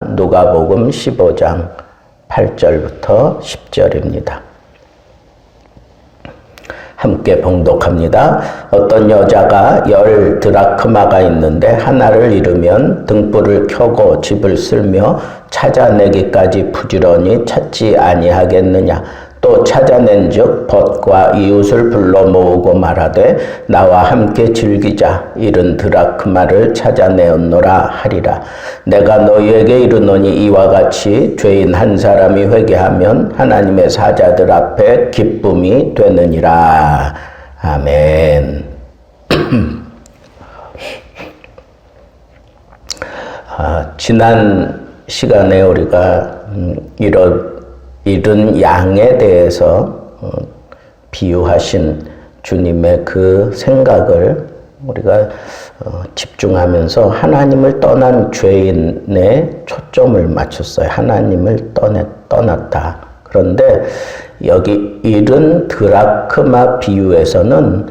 누가복음 15장 8절부터 10절입니다. 함께 봉독합니다. 어떤 여자가 10 드라크마가 있는데 하나를 잃으면 등불을 켜고 집을 쓸며 찾아내기까지 부지런히 찾지 아니하겠느냐. 또 찾아낸즉 벗과 이웃을 불러 모으고 말하되 나와 함께 즐기자. 잃은 드라크마를 찾아내었노라 하리라. 내가 너희에게 이르노니 이와 같이 죄인 한 사람이 회개하면 하나님의 사자들 앞에 기쁨이 되느니라. 아멘. 지난 시간에 우리가 잃은 양에 대해서 비유하신 주님의 그 생각을 우리가 집중하면서 하나님을 떠난 죄인의 초점을 맞췄어요. 하나님을 떠났다. 그런데 여기 잃은 드라크마 비유에서는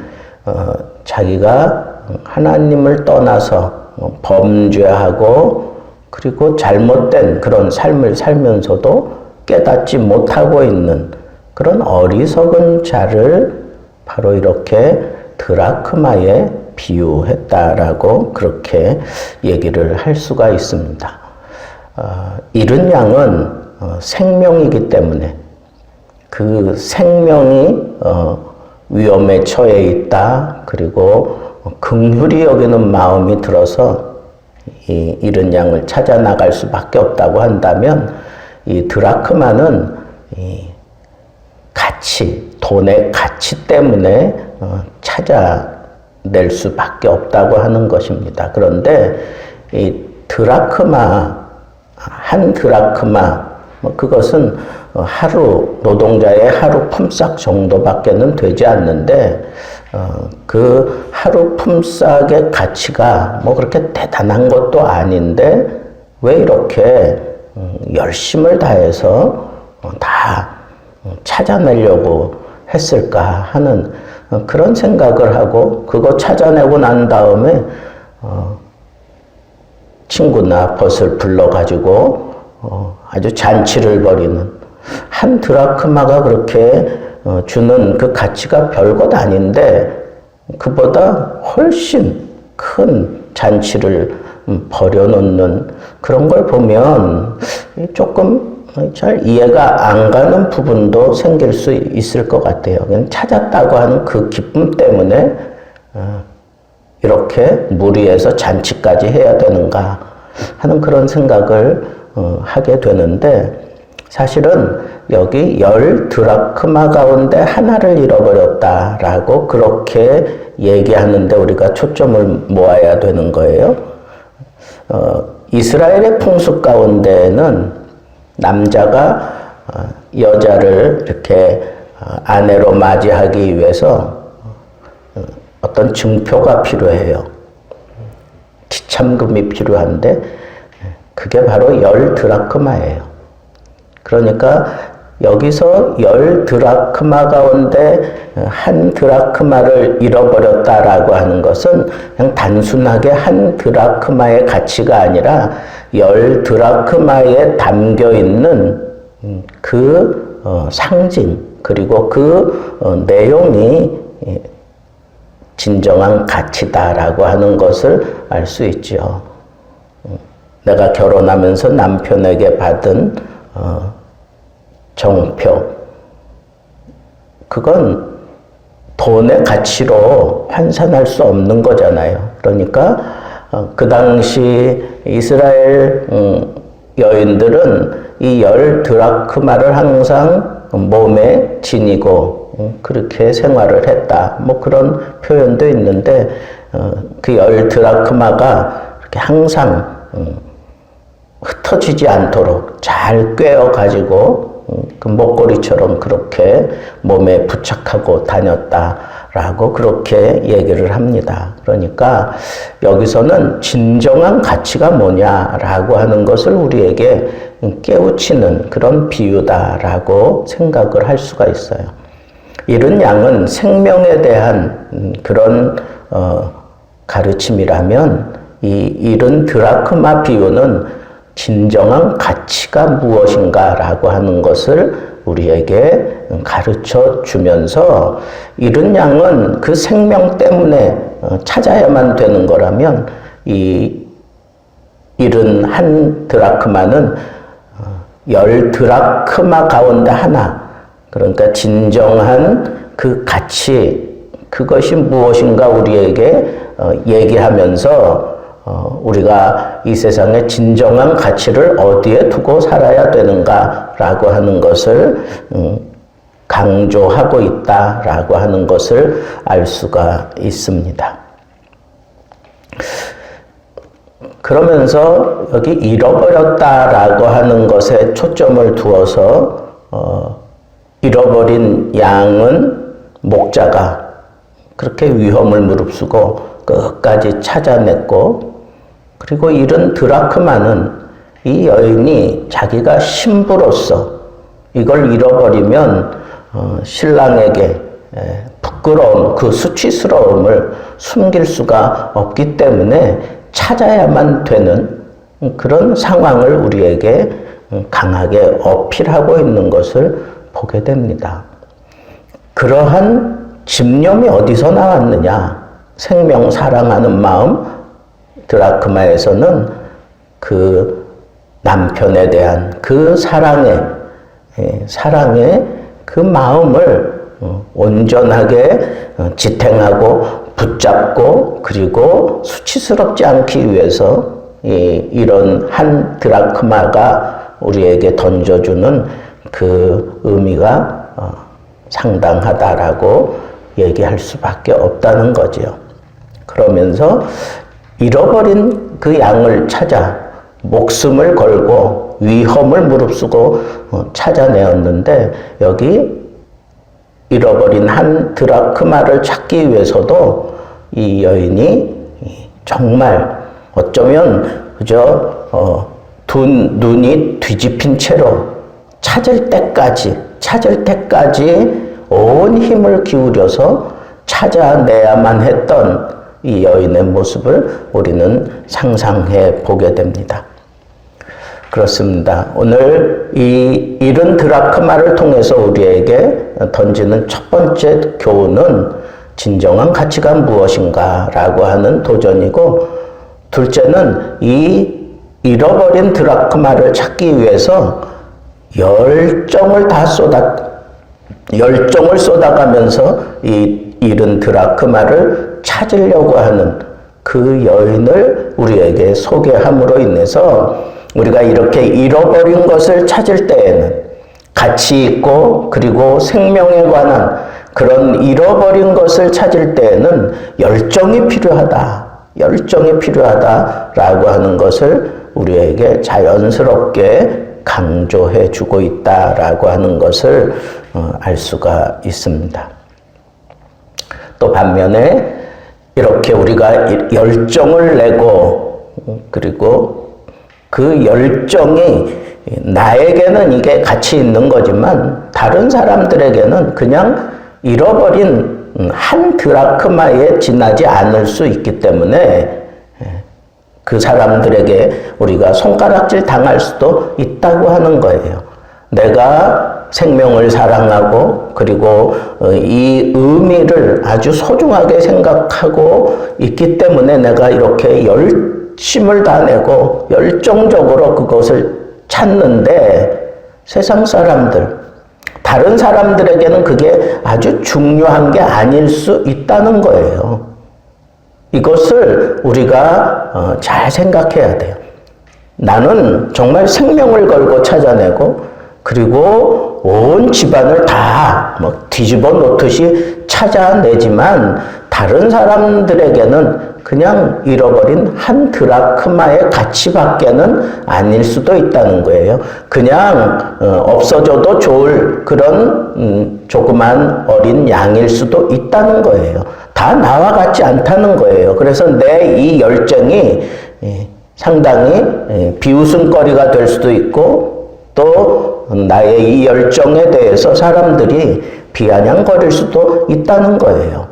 자기가 하나님을 떠나서 범죄하고 그리고 잘못된 그런 삶을 살면서도 깨닫지 못하고 있는 그런 어리석은 자를 바로 이렇게 드라크마에 비유했다라고 그렇게 얘기를 할 수가 있습니다. 잃은 양은 생명이기 때문에 그 생명이 위험에 처해 있다. 그리고 긍휼히 여기는 마음이 들어서 이 잃은 양을 찾아 나갈 수밖에 없다고 한다면 이 드라크마는 이 가치, 돈의 가치 때문에 찾아낼 수밖에 없다고 하는 것입니다. 그런데 이 드라크마, 한 드라크마, 그것은 하루, 노동자의 하루 품삯 정도밖에는 되지 않는데, 그 하루 품삯의 가치가 뭐 그렇게 대단한 것도 아닌데, 왜 이렇게 열심을 다해서 다 찾아내려고 했을까 하는 그런 생각을 하고 그거 찾아내고 난 다음에 친구나 벗을 불러가지고 아주 잔치를 벌이는 한 드라크마가 그렇게 주는 그 가치가 별것 아닌데 그보다 훨씬 큰 잔치를 벌여놓는 그런 걸 보면 조금 잘 이해가 안 가는 부분도 생길 수 있을 것 같아요. 그냥 찾았다고 하는 그 기쁨 때문에 이렇게 무리해서 잔치까지 해야 되는가 하는 그런 생각을 하게 되는데 사실은 여기 10 드라크마 가운데 하나를 잃어버렸다라고 그렇게 얘기하는데 우리가 초점을 모아야 되는 거예요. 이스라엘의 풍습 가운데는 남자가 여자를 이렇게 아내로 맞이하기 위해서 어떤 증표가 필요해요. 지참금이 필요한데 그게 바로 10 드라크마예요. 그러니까 여기서 10 드라크마 가운데 한 드라크마를 잃어버렸다라고 하는 것은 그냥 단순하게 한 드라크마의 가치가 아니라 10 드라크마에 담겨 있는 그 상징 그리고 그 내용이 진정한 가치다라고 하는 것을 알 수 있죠. 내가 결혼하면서 남편에게 받은 정표, 그건 돈의 가치로 환산할 수 없는 거잖아요. 그러니까 그 당시 이스라엘 여인들은 이 10 드라크마를 항상 몸에 지니고 그렇게 생활을 했다. 뭐 그런 표현도 있는데 그 10 드라크마가 이렇게 항상 흩어지지 않도록 잘 꿰어가지고 그 목걸이처럼 그렇게 몸에 부착하고 다녔다라고 그렇게 얘기를 합니다. 그러니까 여기서는 진정한 가치가 뭐냐라고 하는 것을 우리에게 깨우치는 그런 비유다라고 생각을 할 수가 있어요. 잃은 양은 생명에 대한 그런 가르침이라면 이 잃은 드라크마 비유는 진정한 가치가 무엇인가라고 하는 것을 우리에게 가르쳐 주면서 이런 양은 그 생명 때문에 찾아야만 되는 거라면 이른 한 드라크마는 10드라크마 가운데 하나, 그러니까 진정한 그 가치, 그것이 무엇인가 우리에게 얘기하면서 우리가 이 세상의 진정한 가치를 어디에 두고 살아야 되는가라고 하는 것을 강조하고 있다라고 하는 것을 알 수가 있습니다. 그러면서 여기 잃어버렸다라고 하는 것에 초점을 두어서 잃어버린 양은 목자가 그렇게 위험을 무릅쓰고 끝까지 찾아냈고, 그리고 잃은 드라크마는 이 여인이 자기가 신부로서 이걸 잃어버리면 신랑에게 부끄러움, 그 수치스러움을 숨길 수가 없기 때문에 찾아야만 되는 그런 상황을 우리에게 강하게 어필하고 있는 것을 보게 됩니다. 그러한 집념이 어디서 나왔느냐? 생명 사랑하는 마음, 드라크마에서는 그 남편에 대한 그 사랑의 그 마음을 온전하게 지탱하고 붙잡고, 그리고 수치스럽지 않기 위해서 이런 한 드라크마가 우리에게 던져주는 그 의미가 상당하다라고 얘기할 수밖에 없다는 거지요. 그러면서 잃어버린 그 양을 찾아 목숨을 걸고 위험을 무릅쓰고 찾아내었는데, 여기 잃어버린 한 드라크마를 찾기 위해서도 이 여인이 정말 어쩌면 그저 눈이 뒤집힌 채로 찾을 때까지 온 힘을 기울여서 찾아내야만 했던 이 여인의 모습을 우리는 상상해 보게 됩니다. 그렇습니다. 오늘 이 잃은 드라크마를 통해서 우리에게 던지는 첫 번째 교훈은 진정한 가치가 무엇인가 라고 하는 도전이고, 둘째는 이 잃어버린 드라크마를 찾기 위해서 열정을 쏟아가면서 이 잃은 드라크마를 찾으려고 하는 그 여인을 우리에게 소개함으로 인해서 우리가 이렇게 잃어버린 것을 찾을 때에는 가치 있고, 그리고 생명에 관한 그런 잃어버린 것을 찾을 때에는 열정이 필요하다라고 하는 것을 우리에게 자연스럽게 강조해 주고 있다라고 하는 것을 알 수가 있습니다. 또 반면에 이렇게 우리가 열정을 내고, 그리고 그 열정이 나에게는 이게 가치 있는 거지만 다른 사람들에게는 그냥 잃어버린 한 드라크마에 지나지 않을 수 있기 때문에 그 사람들에게 우리가 손가락질 당할 수도 있다고 하는 거예요. 내가 생명을 사랑하고, 그리고 이 의미를 아주 소중하게 생각하고 있기 때문에 내가 이렇게 열심을 다내고 열정적으로 그것을 찾는데, 세상 사람들, 다른 사람들에게는 그게 아주 중요한 게 아닐 수 있다는 거예요. 이것을 우리가 잘 생각해야 돼요. 나는 정말 생명을 걸고 찾아내고, 그리고 온 집안을 다 뒤집어 놓듯이 찾아내지만 다른 사람들에게는 그냥 잃어버린 한 드라크마의 가치밖에는 아닐 수도 있다는 거예요. 그냥 없어져도 좋을 그런 조그만 어린 양일 수도 있다는 거예요. 다 나와 같지 않다는 거예요. 그래서 내 이 열정이 상당히 비웃음거리가 될 수도 있고, 또 나의 이 열정에 대해서 사람들이 비아냥거릴 수도 있다는 거예요.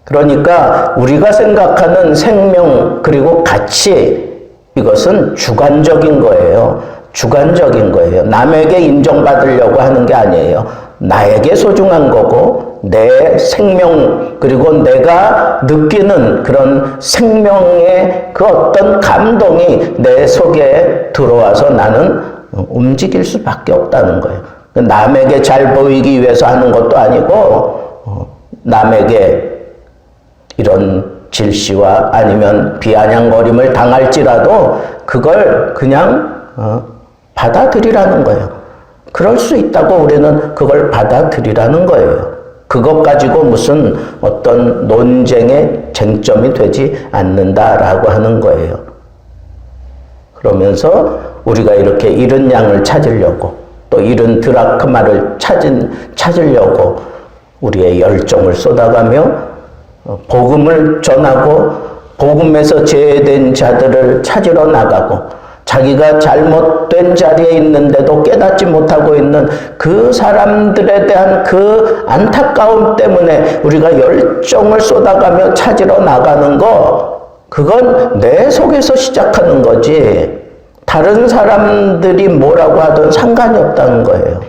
그러니까 우리가 생각하는 생명, 그리고 가치, 이것은 주관적인 거예요. 주관적인 거예요. 남에게 인정받으려고 하는 게 아니에요. 나에게 소중한 거고 내 생명 그리고 내가 느끼는 그런 생명의 그 어떤 감동이 내 속에 들어와서 나는 움직일 수밖에 없다는 거예요. 남에게 잘 보이기 위해서 하는 것도 아니고 남에게 이런 질시와 아니면 비아냥거림을 당할지라도 그걸 그냥 받아들이라는 거예요. 그럴 수 있다고 우리는 그걸 받아들이라는 거예요. 그것 가지고 무슨 어떤 논쟁의 쟁점이 되지 않는다라고 하는 거예요. 그러면서 우리가 이렇게 잃은 양을 찾으려고 또 잃은 드라크마를 찾으려고 우리의 열정을 쏟아가며 복음을 전하고 복음에서 제외된 자들을 찾으러 나가고 자기가 잘못된 자리에 있는데도 깨닫지 못하고 있는 그 사람들에 대한 그 안타까움 때문에 우리가 열정을 쏟아가며 찾으러 나가는 거, 그건 내 속에서 시작하는 거지 다른 사람들이 뭐라고 하든 상관이 없다는 거예요.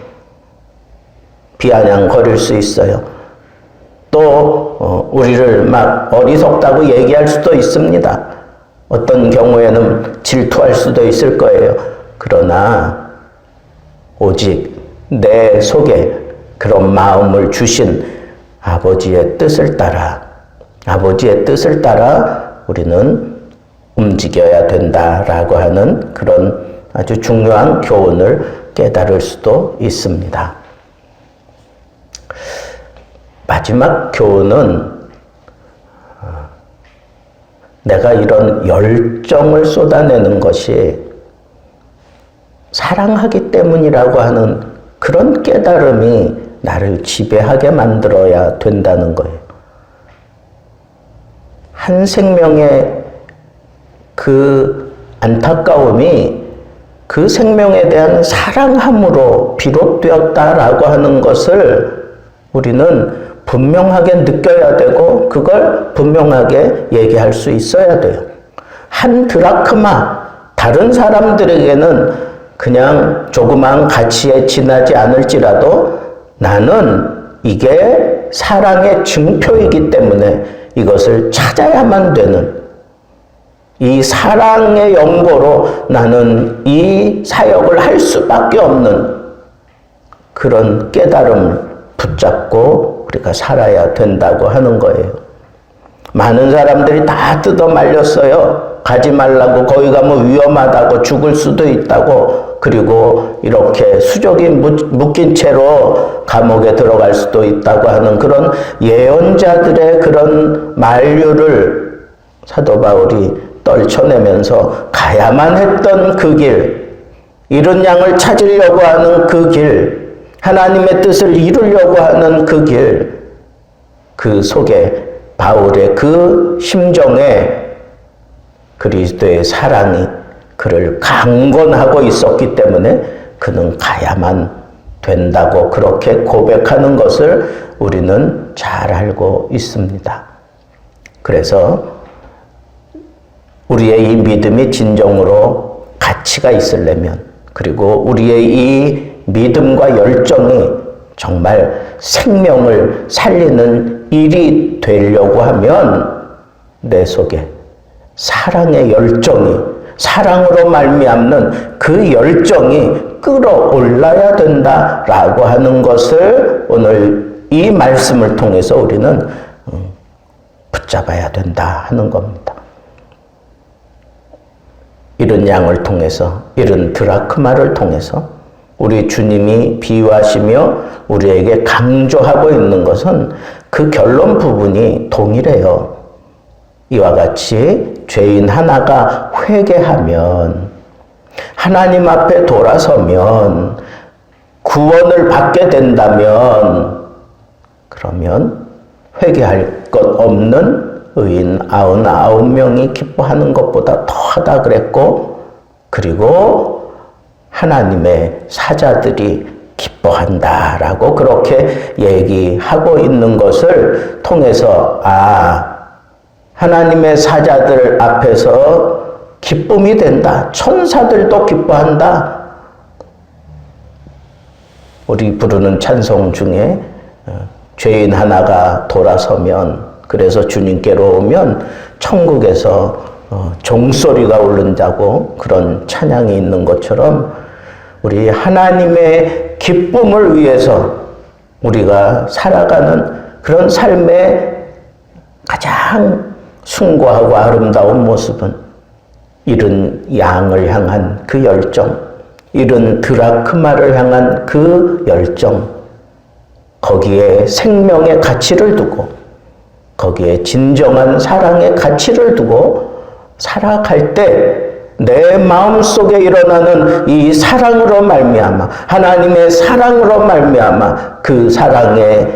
비아냥거릴 수 있어요. 또 우리를 막 어리석다고 얘기할 수도 있습니다. 어떤 경우에는 질투할 수도 있을 거예요. 그러나 오직 내 속에 그런 마음을 주신 아버지의 뜻을 따라 우리는 움직여야 된다라고 하는 그런 아주 중요한 교훈을 깨달을 수도 있습니다. 마지막 교훈은 내가 이런 열정을 쏟아내는 것이 사랑하기 때문이라고 하는 그런 깨달음이 나를 지배하게 만들어야 된다는 거예요. 한 생명의 그 안타까움이 그 생명에 대한 사랑함으로 비롯되었다라고 하는 것을 우리는 분명하게 느껴야 되고 그걸 분명하게 얘기할 수 있어야 돼요. 한 드라크마, 다른 사람들에게는 그냥 조그만 가치에 지나지 않을지라도 나는 이게 사랑의 증표이기 때문에 이것을 찾아야만 되는, 이 사랑의 연고로 나는 이 사역을 할 수밖에 없는 그런 깨달음을 붙잡고 우리가 살아야 된다고 하는 거예요. 많은 사람들이 다 뜯어 말렸어요. 가지 말라고, 거기 가면 위험하다고, 죽을 수도 있다고, 그리고 이렇게 수족이 묶인 채로 감옥에 들어갈 수도 있다고 하는 그런 예언자들의 그런 만류를 사도 바울이 떨쳐내면서 가야만 했던 그 길, 잃은 양을 찾으려고 하는 그 길, 하나님의 뜻을 이루려고 하는 그 길, 그 속에 바울의 그 심정에 그리스도의 사랑이 그를 강권하고 있었기 때문에 그는 가야만 된다고 그렇게 고백하는 것을 우리는 잘 알고 있습니다. 그래서 우리의 이 믿음이 진정으로 가치가 있으려면, 그리고 우리의 이 믿음과 열정이 정말 생명을 살리는 일이 되려고 하면 내 속에 사랑의 열정이, 사랑으로 말미암는 그 열정이 끌어올라야 된다라고 하는 것을 오늘 이 말씀을 통해서 우리는 붙잡아야 된다 하는 겁니다. 잃은 양을 통해서, 잃은 드라크마를 통해서 우리 주님이 비유하시며 우리에게 강조하고 있는 것은 그 결론 부분이 동일해요. 이와 같이 죄인 하나가 회개하면, 하나님 앞에 돌아서면, 구원을 받게 된다면, 그러면 회개할 것 없는 의인 99명이 기뻐하는 것보다 더하다 그랬고, 그리고 하나님의 사자들이 기뻐한다라고 그렇게 얘기하고 있는 것을 통해서, 하나님의 사자들 앞에서 기쁨이 된다. 천사들도 기뻐한다. 우리 부르는 찬송 중에 죄인 하나가 돌아서면, 그래서 주님께로 오면 천국에서 종소리가 울른다고 그런 찬양이 있는 것처럼, 우리 하나님의 기쁨을 위해서 우리가 살아가는 그런 삶의 가장 숭고하고 아름다운 모습은 잃은 양을 향한 그 열정, 잃은 드라크마를 향한 그 열정, 거기에 생명의 가치를 두고, 거기에 진정한 사랑의 가치를 두고 살아갈 때 내 마음속에 일어나는 이 사랑으로 말미암아, 하나님의 사랑으로 말미암아 그 사랑에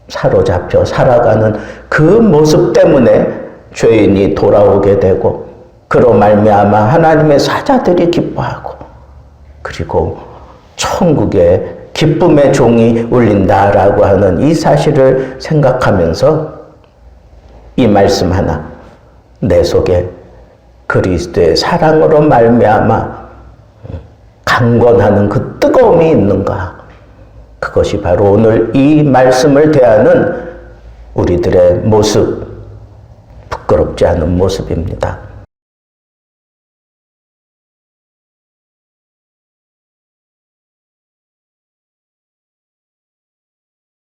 사로잡혀 살아가는 그 모습 때문에 죄인이 돌아오게 되고, 그로 말미암아 하나님의 사자들이 기뻐하고, 그리고 천국에 기쁨의 종이 울린다라고 하는 이 사실을 생각하면서 이 말씀 하나, 내 속에 그리스도의 사랑으로 말미암아 강건하는 그 뜨거움이 있는가? 그것이 바로 오늘 이 말씀을 대하는 우리들의 모습, 부끄럽지 않은 모습입니다.